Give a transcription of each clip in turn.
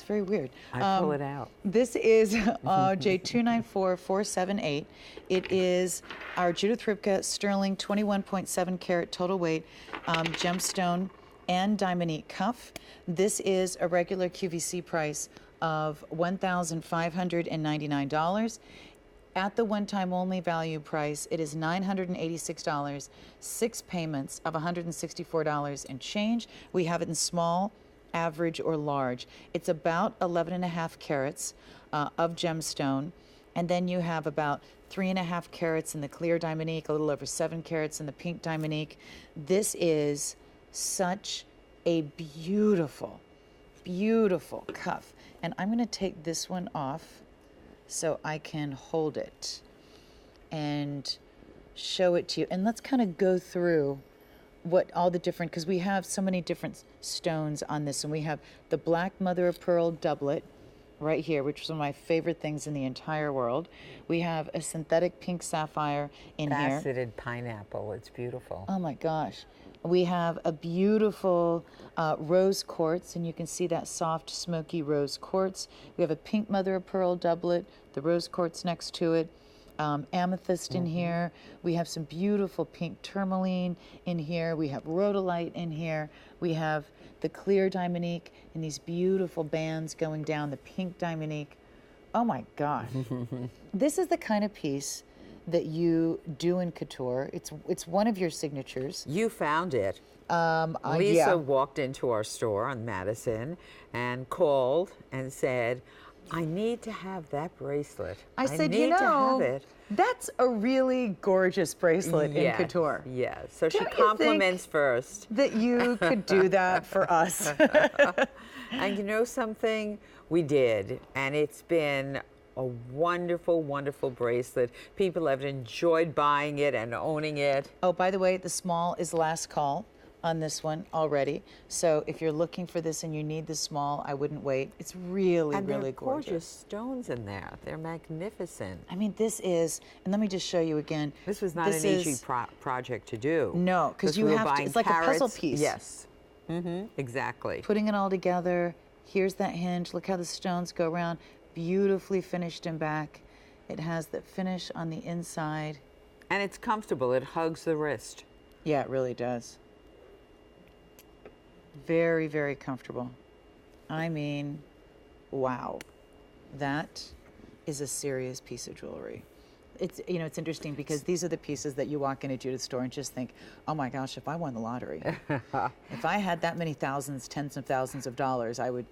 very weird. I pull it out. This is J294478. It is our Judith Ripka sterling 21.7 carat total weight gemstone and Diamonique cuff. This is a regular QVC price of $1,599. At the one-time only value price, it is $986, 6 payments of $164 and change. We have it in small, average, or large. It's about 11.5 carats of gemstone, and then you have about 3.5 carats in the clear Diamonique, a little over 7 carats in the pink Diamonique. This is such a beautiful, beautiful cuff. And I'm going to take this one off so I can hold it and show it to you. And let's kind of go through what all the different, because we have so many different stones on this. And we have the black mother of pearl doublet right here, which is one of my favorite things in the entire world. We have a synthetic pink sapphire in here. Faceted pineapple, it's beautiful. Oh my gosh. We have a beautiful rose quartz, and you can see that soft, smoky rose quartz. We have a pink mother of pearl doublet, the rose quartz next to it, amethyst in here. We have some beautiful pink tourmaline in here. We have rhodolite in here. We have the clear Diamonique and these beautiful bands going down, the pink Diamonique. Oh my gosh. This is the kind of piece that you do in couture. It's one of your signatures. You found it. Lisa yeah. walked into our store on Madison and called and said, I need to have that bracelet. I said, need you know, to have it. That's a really gorgeous bracelet in couture. Yeah, so she Don't you compliments think first. that you could do that for us? And you know something? We did, and it's been a wonderful, wonderful bracelet. People have enjoyed buying it and owning it. Oh, by the way, the small is last call on this one already. So if you're looking for this and you need the small, I wouldn't wait. It's really, And really they're gorgeous. gorgeous stones in there. They're magnificent. I mean, this is, and let me just show you again. This was not an easy project to do. No, because you we were have to, buying it's like a puzzle carats. piece. Yes, exactly. Putting it all together. Here's that hinge. Look how the stones go around. Beautifully finished in back. It has the finish on the inside. And it's comfortable. It hugs the wrist. Yeah, it really does. Very, very comfortable. I mean, wow. That is a serious piece of jewelry. It's, you know, it's interesting because these are the pieces that you walk into Judith's store and just think, oh my gosh, if I won the lottery, if I had that many thousands, tens of thousands of dollars, I would,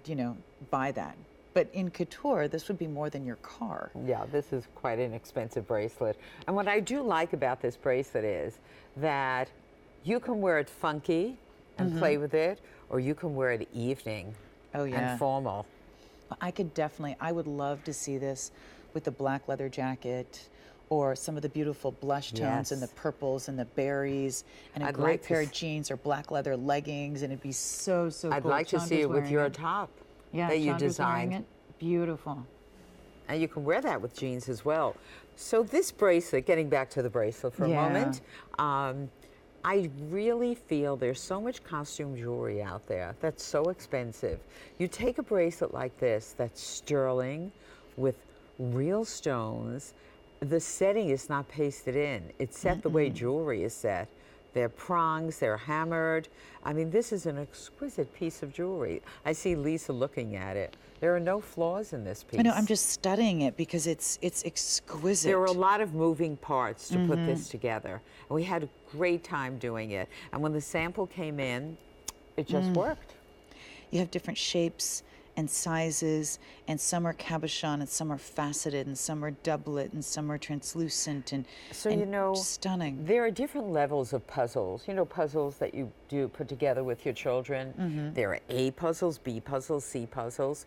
you know, buy that. But in couture, this would be more than your car. Yeah, this is quite an expensive bracelet. And what I do like about this bracelet is that you can wear it funky and play with it, or you can wear it evening and formal. I could definitely, I would love to see this with the black leather jacket or some of the beautiful blush tones and the purples and the berries and a great pair of jeans or black leather leggings, and it'd be so, so cool. I'd like to see it with your top that you designed. Beautiful. And you can wear that with jeans as well. So this bracelet, getting back to the bracelet for a moment, I really feel there's so much costume jewelry out there that's so expensive. You take a bracelet like this that's sterling with real stones. The setting is not pasted in. It's set the way jewelry is set. They're prongs, they're hammered. I mean, this is an exquisite piece of jewelry. I see Lisa looking at it. There are no flaws in this piece. I know, I'm just studying it because it's exquisite. There were a lot of moving parts to put this together. And we had a great time doing it. And when the sample came in, it just worked. You have different shapes and sizes, and some are cabochon, and some are faceted, and some are doublet, and some are translucent, and so you know, stunning. There are different levels of puzzles. You know, puzzles that you do put together with your children. There are A puzzles, B puzzles, C puzzles.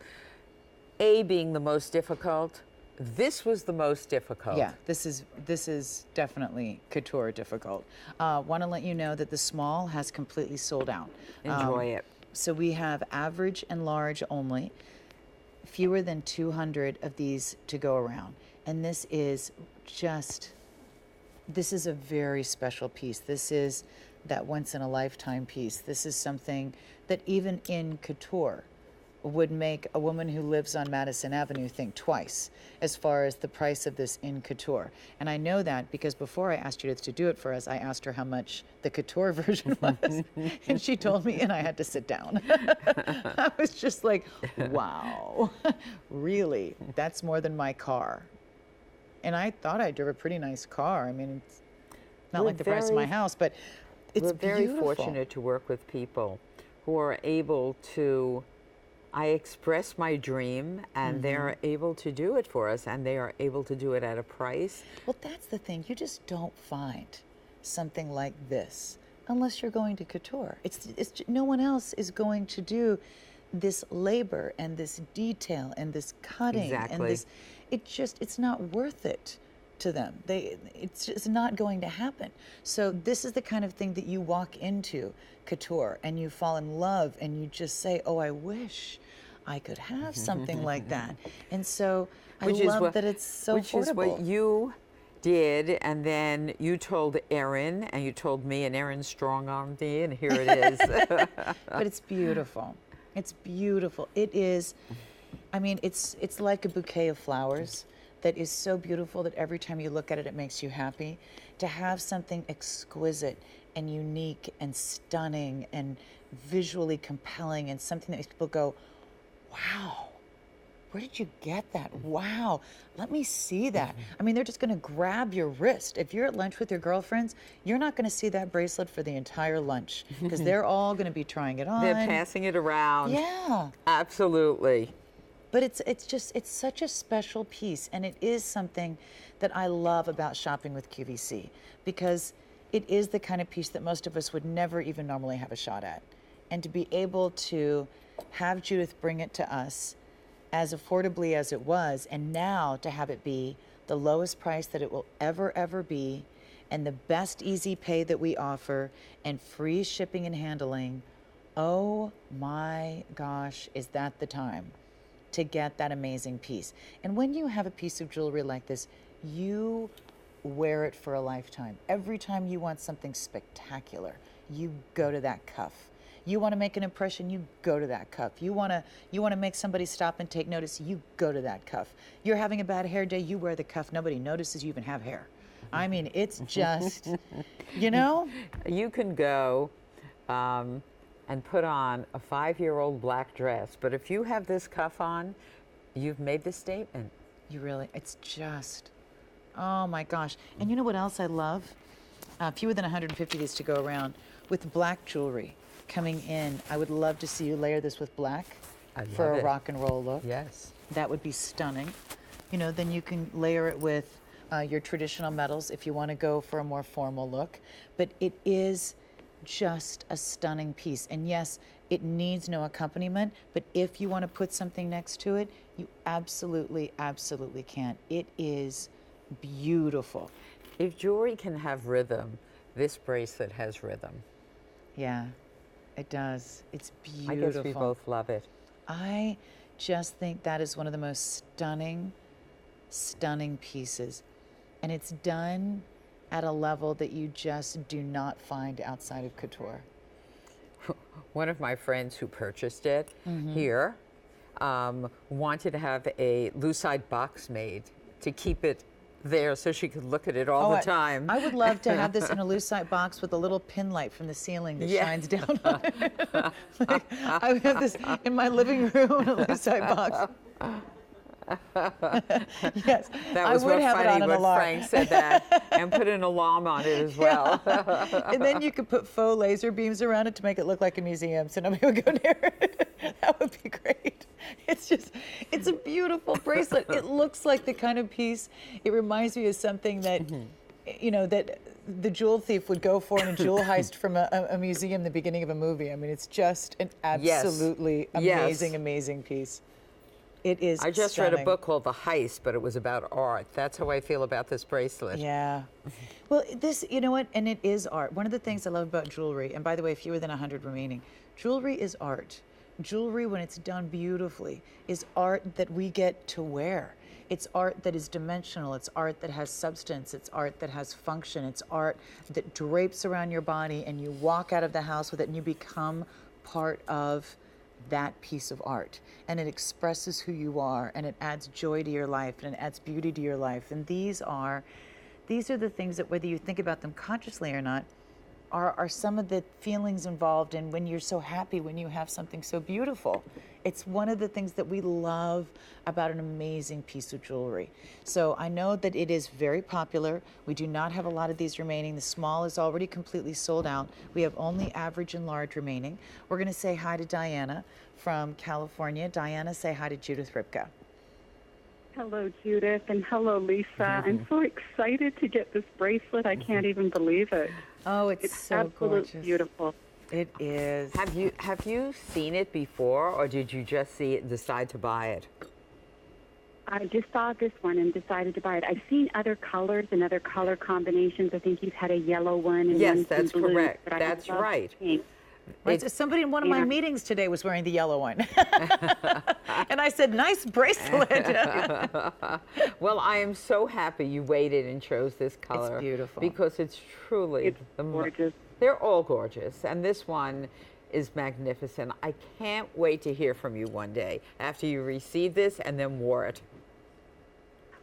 A being the most difficult. This was the most difficult. Yeah, this is definitely couture difficult. Want to let you know that the small has completely sold out. Enjoy it. So we have average and large only, fewer than 200 of these to go around. And this is a very special piece. This is that once in a lifetime piece. This is something that even in couture, would make a woman who lives on Madison Avenue think twice as far as the price of this in couture. And I know that because before I asked Judith to do it for us, I asked her how much the couture version was, and she told me, and I had to sit down. I was just like, wow, really? That's more than my car. And I thought I drove a pretty nice car. I mean, it's not like the price of my house, but it's very beautiful. fortunate to work with people who are able to, I express my dream, and they're able to do it for us, and they are able to do it at a price. Well, that's the thing. You just don't find something like this unless you're going to couture. It's no one else is going to do this labor and this detail and this cutting and this. It's not worth it to them. It's just not going to happen. So this is the kind of thing that you walk into couture and you fall in love and you just say, oh, I wish I could have something like that. And so I love that it's so affordable. Which is what you did, and then you told Erin, and you told me, and Erin strong-armed me, and here it is. But it's beautiful. It's beautiful. It is, I mean, it's like a bouquet of flowers that is so beautiful that every time you look at it, it makes you happy. To have something exquisite and unique and stunning and visually compelling and something that makes people go, wow, where did you get that? Wow, let me see that. I mean, they're just gonna grab your wrist. If you're at lunch with your girlfriends, you're not gonna see that bracelet for the entire lunch because they're all gonna be trying it on. They're passing it around. Yeah. Absolutely. But it's such a special piece, and it is something that I love about shopping with QVC because it is the kind of piece that most of us would never even normally have a shot at. And to be able to have Judith bring it to us as affordably as it was, and now to have it be the lowest price that it will ever be, and the best easy pay that we offer, and free shipping and handling, oh my gosh, is that the time to get that amazing piece. And when you have a piece of jewelry like this, you wear it for a lifetime. Every time you want something spectacular, you go to that cuff. You want to make an impression, you go to that cuff. You want to make somebody stop and take notice, you go to that cuff. You're having a bad hair day, you wear the cuff. Nobody notices you even have hair. I mean, it's just, you know? You can go and put on a 5-year-old black dress, but if you have this cuff on, you've made the statement. You really, it's just, oh my gosh. And you know what else I love? Fewer than 150 of these to go around. With black jewelry coming in, I would love to see you layer this with black for a rock and roll look. Yes. That would be stunning. You know, then you can layer it with your traditional metals if you want to go for a more formal look. But it is just a stunning piece. And yes, it needs no accompaniment, but if you want to put something next to it, you absolutely can. It is beautiful. If jewelry can have rhythm, this bracelet has rhythm. Yeah, it does. It's beautiful. I guess we both love it. I just think that is one of the most stunning pieces. And it's done at a level that you just do not find outside of couture. One of my friends who purchased it here wanted to have a lucite box made to keep it there so she could look at it all the time. I would love to have this in a lucite box with a little pin light from the ceiling that shines down on it. Like, I would have this in my living room in a lucite box. Yes, that was funny when Frank said that, and put an alarm on it as well. And then you could put faux laser beams around it to make it look like a museum, so nobody would go near it. That would be great. It's a beautiful bracelet. It looks like the kind of piece, it reminds me of something that, you know, that the jewel thief would go for in a jewel heist from a museum in the beginning of a movie. I mean, it's just an absolutely amazing piece. It is I just read a book called The Heist, but it was about art. That's how I feel about this bracelet. Yeah. Well, this, you know what, and it is art. One of the things I love about jewelry, and by the way, fewer than 100 remaining, jewelry is art. Jewelry, when it's done beautifully, is art that we get to wear. It's art that is dimensional. It's art that has substance. It's art that has function. It's art that drapes around your body and you walk out of the house with it and you become part of that piece of art, and it expresses who you are, and it adds joy to your life, and it adds beauty to your life. And these are the things that, whether you think about them consciously or not, are some of the feelings involved in when you're so happy, when you have something so beautiful. It's one of the things that we love about an amazing piece of jewelry. So I know that it is very popular. We do not have a lot of these remaining. The small is already completely sold out. We have only average and large remaining. We're going to say hi to Diana from California. Diana, say hi to Judith Ripka. Hello, Judith, and hello, Lisa. I'm so excited to get this bracelet. I can't even believe it. Oh, it's so absolutely gorgeous. Beautiful. It is. Have you seen it before, or did you just see it and decide to buy it? I just saw this one and decided to buy it. I've seen other colors and other color combinations. I think you've had a yellow one. And Yes, one that's blue, correct. but I That's love right. pink. Right, so somebody in one of my meetings today was wearing the yellow one. And I said, nice bracelet. Well, I am so happy you waited and chose this color. It's beautiful. Because it's truly gorgeous. They're all gorgeous, and this one is magnificent. I can't wait to hear from you one day after you receive this and then wore it.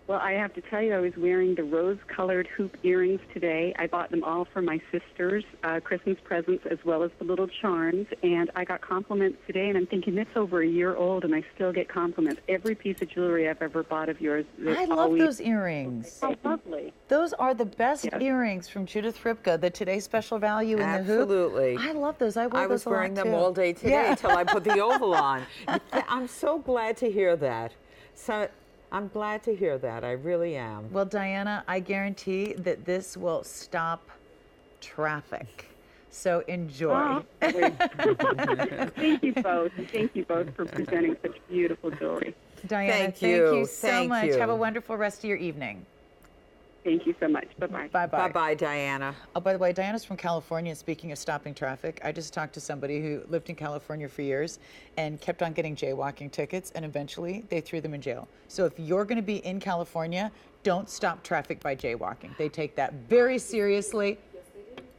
Well, I have to tell you, I was wearing the rose-colored hoop earrings today. I bought them all for my sister's Christmas presents as well as the little charms, and I got compliments today, and I'm thinking, that's over a year old, and I still get compliments. Every piece of jewelry I've ever bought of yours. I love those earrings. Oh, lovely. Those are the best earrings from Judith Ripka, the Today's Special Value in the hoop. Absolutely. I love those. I was wearing them all day today until I put the oval on. I'm so glad to hear that. So I'm glad to hear that. I really am. Well, Diana, I guarantee that this will stop traffic. So enjoy. Oh, thank you both. Thank you both for presenting such beautiful jewelry. Diana, thank you so much. Have a wonderful rest of your evening. Thank you so much. Bye-bye. Bye-bye. Bye-bye, Diana. Oh, by the way, Diana's from California. Speaking of stopping traffic, I just talked to somebody who lived in California for years and kept on getting jaywalking tickets, and eventually they threw them in jail. So if you're going to be in California, don't stop traffic by jaywalking. They take that very seriously.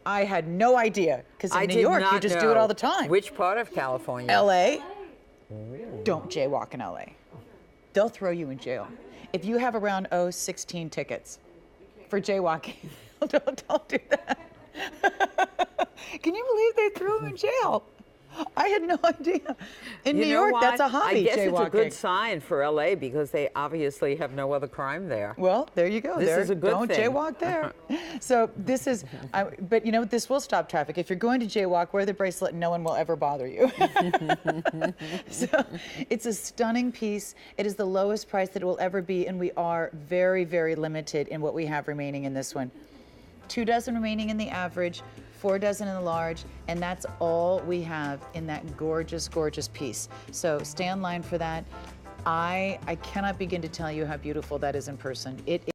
I had no idea, because in New York, you just do it all the time. Which part of California? LA. Don't jaywalk in LA. They'll throw you in jail. If you have around 16 tickets for jaywalking, don't do that. Can you believe they threw him in jail? I had no idea. In New York, that's a hobby, I guess jaywalking. it's a good sign for LA because they obviously have no other crime there. Well, there you go. This is a good Don't thing. jaywalk there. So this is, but you know, this will stop traffic. If you're going to jaywalk, wear the bracelet and no one will ever bother you. So it's a stunning piece. It is the lowest price that it will ever be, and we are very, very limited in what we have remaining in this one. 2 dozen remaining in the average, 4 dozen in the large, and that's all we have in that gorgeous, gorgeous piece. So stay in line for that. I cannot begin to tell you how beautiful that is in person. It